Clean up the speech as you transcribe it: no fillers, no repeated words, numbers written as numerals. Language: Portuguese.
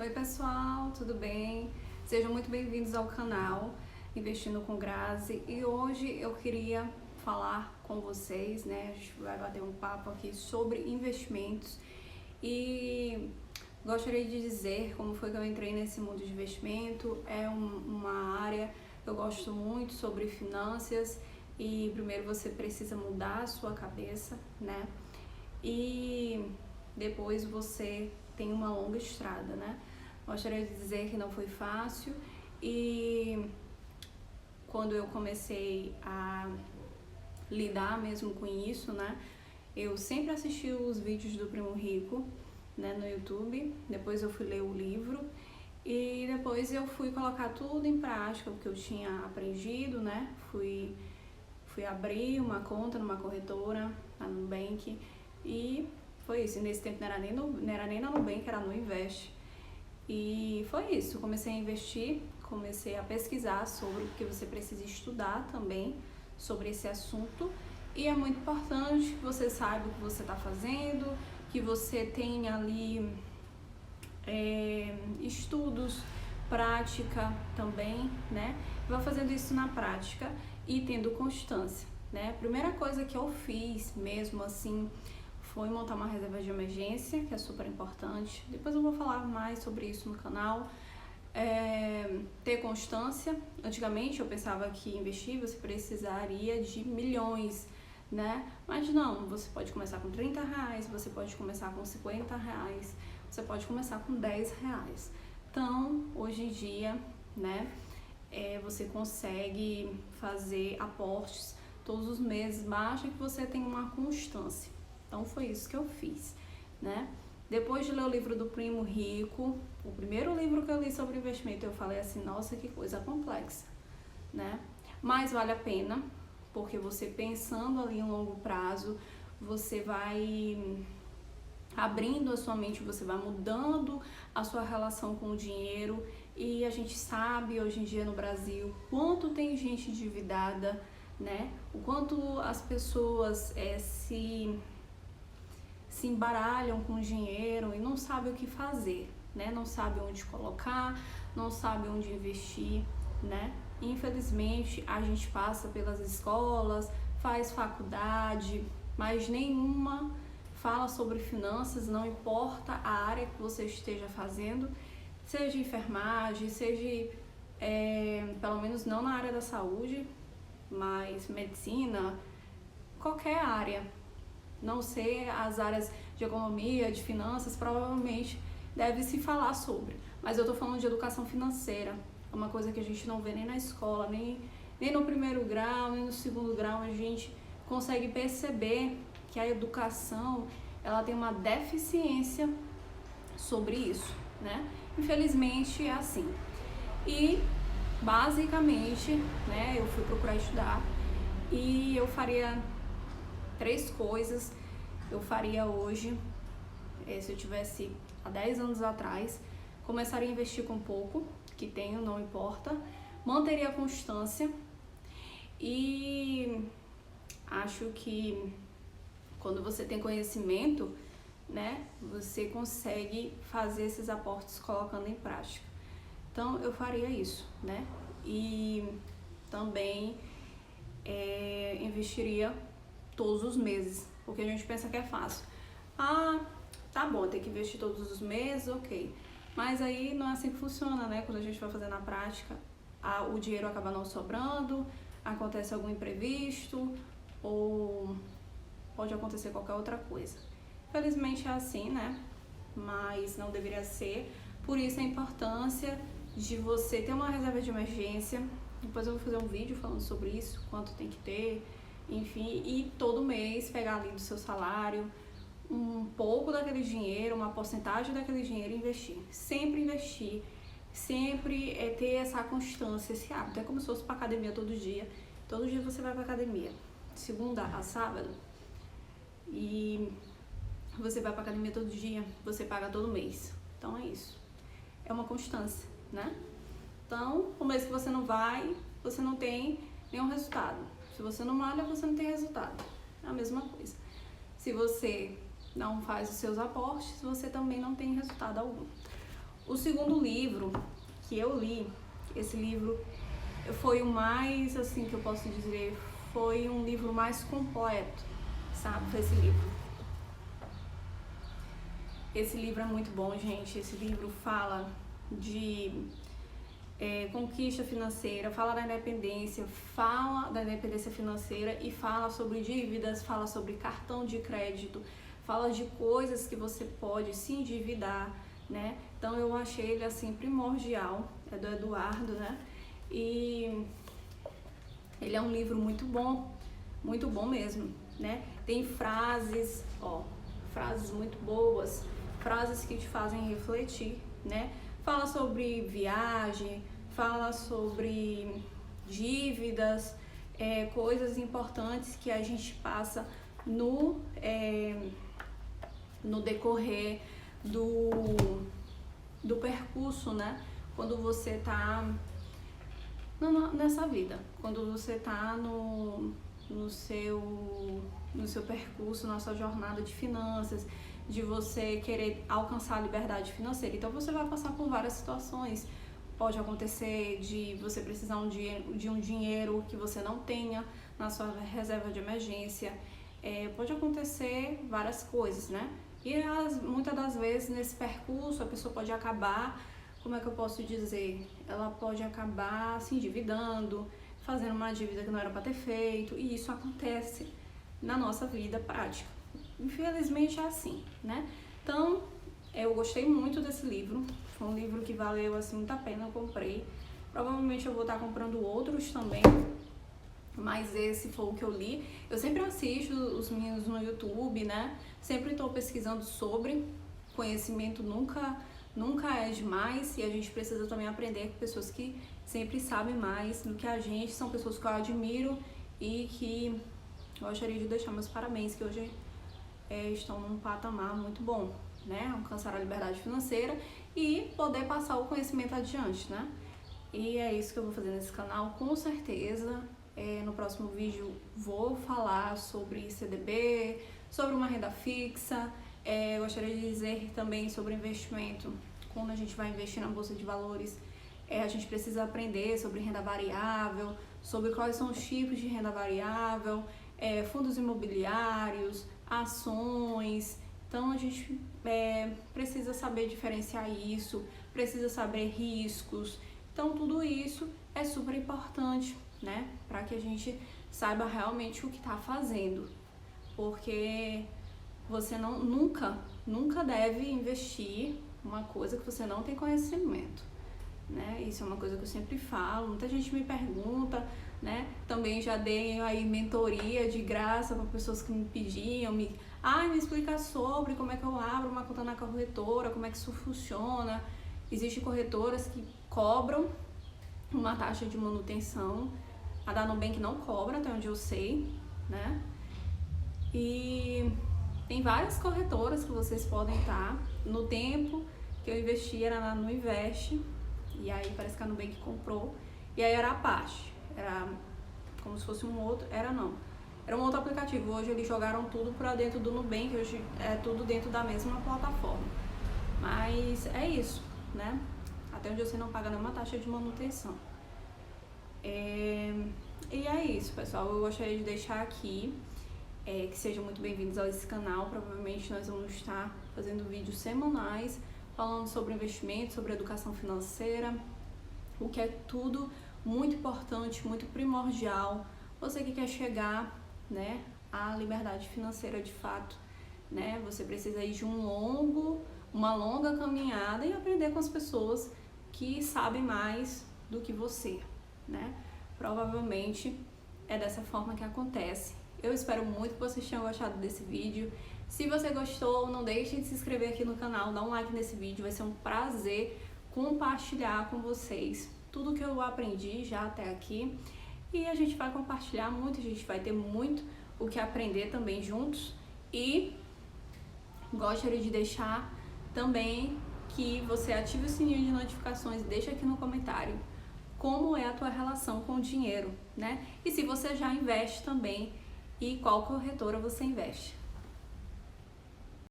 Oi pessoal, tudo bem? Sejam muito bem-vindos ao canal Investindo com Grazi e hoje eu queria falar com vocês, né? A gente vai bater um papo aqui sobre investimentos e gostaria de dizer como foi que eu entrei nesse mundo de investimento. É uma área que eu gosto muito sobre finanças e primeiro você precisa mudar a sua cabeça, né? E depois você tem uma longa estrada, né? Gostaria de dizer que não foi fácil e quando eu comecei a lidar mesmo com isso, né? Eu sempre assisti os vídeos do Primo Rico, né, no YouTube, depois eu fui ler o livro e depois eu fui colocar tudo em prática, o que eu tinha aprendido, né? Fui abrir uma conta numa corretora, na Nubank, e foi isso. Nesse tempo não era nem na Nubank, era no Invest. E foi isso, comecei a investir, comecei a pesquisar sobre, porque você precisa estudar também sobre esse assunto. E é muito importante que você saiba o que você está fazendo, que você tenha ali estudos, prática também, né? Vai fazendo isso na prática e tendo constância, né? A primeira coisa que eu fiz mesmo assim foi montar uma reserva de emergência, que é super importante. Depois eu vou falar mais sobre isso no canal. Ter constância. Antigamente eu pensava que investir você precisaria de milhões, né? Mas não, você pode começar com R$30, você pode começar com R$50, você pode começar com R$10. Então, hoje em dia, né, você consegue fazer aportes todos os meses, basta que você tenha uma constância. Então, foi isso que eu fiz, né? Depois de ler o livro do Primo Rico, o primeiro livro que eu li sobre investimento, eu falei assim, nossa, que coisa complexa, né? Mas vale a pena, porque você pensando ali em longo prazo, você vai abrindo a sua mente, você vai mudando a sua relação com o dinheiro. E a gente sabe hoje em dia no Brasil quanto tem gente endividada, né? O quanto as pessoas se embaralham com o dinheiro e não sabem o que fazer, né? Não sabem onde colocar, não sabem onde investir, né? Infelizmente, a gente passa pelas escolas, faz faculdade, mas nenhuma fala sobre finanças, não importa a área que você esteja fazendo, seja enfermagem, seja, pelo menos não na área da saúde, mas medicina, qualquer área. Não sei, as áreas de economia, de finanças, provavelmente deve se falar sobre. Mas eu tô falando de educação financeira. É uma coisa que a gente não vê nem na escola, nem no primeiro grau, nem no segundo grau. A gente consegue perceber que a educação, ela tem uma deficiência sobre isso, né? Infelizmente é assim. E, basicamente, né, eu fui procurar estudar e eu faria 3 coisas eu faria hoje, se eu tivesse há 10 anos atrás. Começaria a investir com pouco, que tenho, não importa, manteria a constância e acho que quando você tem conhecimento, né, você consegue fazer esses aportes colocando em prática. Então eu faria isso, né, e também investiria todos os meses, porque a gente pensa que é fácil. Ah, tá bom, tem que investir todos os meses, ok. Mas aí não é assim que funciona, né? Quando a gente vai fazer na prática, o dinheiro acaba não sobrando, acontece algum imprevisto ou pode acontecer qualquer outra coisa. Felizmente é assim, né? Mas não deveria ser. Por isso a importância de você ter uma reserva de emergência. Depois eu vou fazer um vídeo falando sobre isso, quanto tem que ter, enfim, e todo mês pegar ali do seu salário um pouco daquele dinheiro, uma porcentagem daquele dinheiro e investir. Sempre investir, sempre ter essa constância, esse hábito. É como se fosse para academia todo dia. Todo dia você vai para academia, segunda a sábado, e você vai para academia todo dia, você paga todo mês. Então é isso. É uma constância, né? Então, o mês que você não vai, você não tem nenhum resultado. Se você não malha, você não tem resultado. É a mesma coisa. Se você não faz os seus aportes, você também não tem resultado algum. O segundo livro que eu li, esse livro foi o mais, assim, que eu posso dizer, foi um livro mais completo, sabe? Foi esse livro. Esse livro é muito bom, gente. Esse livro fala de conquista financeira, fala da independência financeira e fala sobre dívidas, fala sobre cartão de crédito, fala de coisas que você pode se endividar, né? Então eu achei ele assim primordial, é do Eduardo, né? E ele é um livro muito bom mesmo, né? Tem frases, frases muito boas, frases que te fazem refletir, né? Fala sobre viagem, fala sobre dívidas, coisas importantes que a gente passa no decorrer do percurso, né? Quando você tá nessa vida, quando você tá no seu percurso, na sua jornada de finanças, de você querer alcançar a liberdade financeira. Então você vai passar por várias situações. Pode acontecer de você precisar de um dinheiro que você não tenha na sua reserva de emergência. Pode acontecer várias coisas, né? E muitas das vezes nesse percurso a pessoa pode acabar, como é que eu posso dizer? Ela pode acabar se endividando, fazendo uma dívida que não era para ter feito, e isso acontece na nossa vida prática. Infelizmente é assim, né? Então, eu gostei muito desse livro, foi um livro que valeu assim muito a pena, eu comprei. Provavelmente eu vou estar comprando outros também, mas esse foi o que eu li. Eu sempre assisto os meninos no YouTube, né? Sempre estou pesquisando sobre, conhecimento nunca é demais, e a gente precisa também aprender com pessoas que sempre sabem mais do que a gente, são pessoas que eu admiro e que gostaria de deixar meus parabéns, que hoje estão num patamar muito bom, né? Alcançar a liberdade financeira e poder passar o conhecimento adiante, né? E é isso que eu vou fazer nesse canal, com certeza. No próximo vídeo vou falar sobre CDB, sobre uma renda fixa. Gostaria de dizer também sobre investimento. Quando a gente vai investir na Bolsa de Valores, a gente precisa aprender sobre renda variável, sobre quais são os tipos de renda variável, fundos imobiliários, ações. Então a gente precisa saber diferenciar isso, precisa saber riscos. Então tudo isso é super importante, né? Para que a gente saiba realmente o que está fazendo. Porque você nunca deve investir uma coisa que você não tem conhecimento, né? Isso é uma coisa que eu sempre falo, muita gente me pergunta, né? Também já dei aí mentoria de graça para pessoas que me pediam, me explica sobre como é que eu abro uma conta na corretora, como é que isso funciona. Existem corretoras que cobram uma taxa de manutenção, a da Nubank não cobra, até onde eu sei, né? E tem várias corretoras que vocês podem estar. No tempo que eu investi era na Nuinvest, e aí parece que a Nubank comprou, e aí era a parte, era como se fosse um outro, era um outro aplicativo. Hoje eles jogaram tudo para dentro do Nubank, hoje é tudo dentro da mesma plataforma. Mas é isso, né? Até onde você não paga nenhuma taxa de manutenção. E é isso, pessoal. Eu gostaria de deixar aqui que sejam muito bem-vindos a esse canal. Provavelmente nós vamos estar fazendo vídeos semanais falando sobre investimento, sobre educação financeira, o que é tudo muito importante, muito primordial. Você que quer chegar, né, à liberdade financeira de fato, né? Você precisa ir de uma longa caminhada e aprender com as pessoas que sabem mais do que você, né? Provavelmente é dessa forma que acontece. Eu espero muito que vocês tenham gostado desse vídeo. Se você gostou, não deixe de se inscrever aqui no canal, dá um like nesse vídeo, vai ser um prazer compartilhar com vocês tudo que eu aprendi já até aqui. E a gente vai compartilhar muito, a gente vai ter muito o que aprender também juntos. E gostaria de deixar também que você ative o sininho de notificações e deixe aqui no comentário como é a tua relação com o dinheiro, né? E se você já investe também e qual corretora você investe.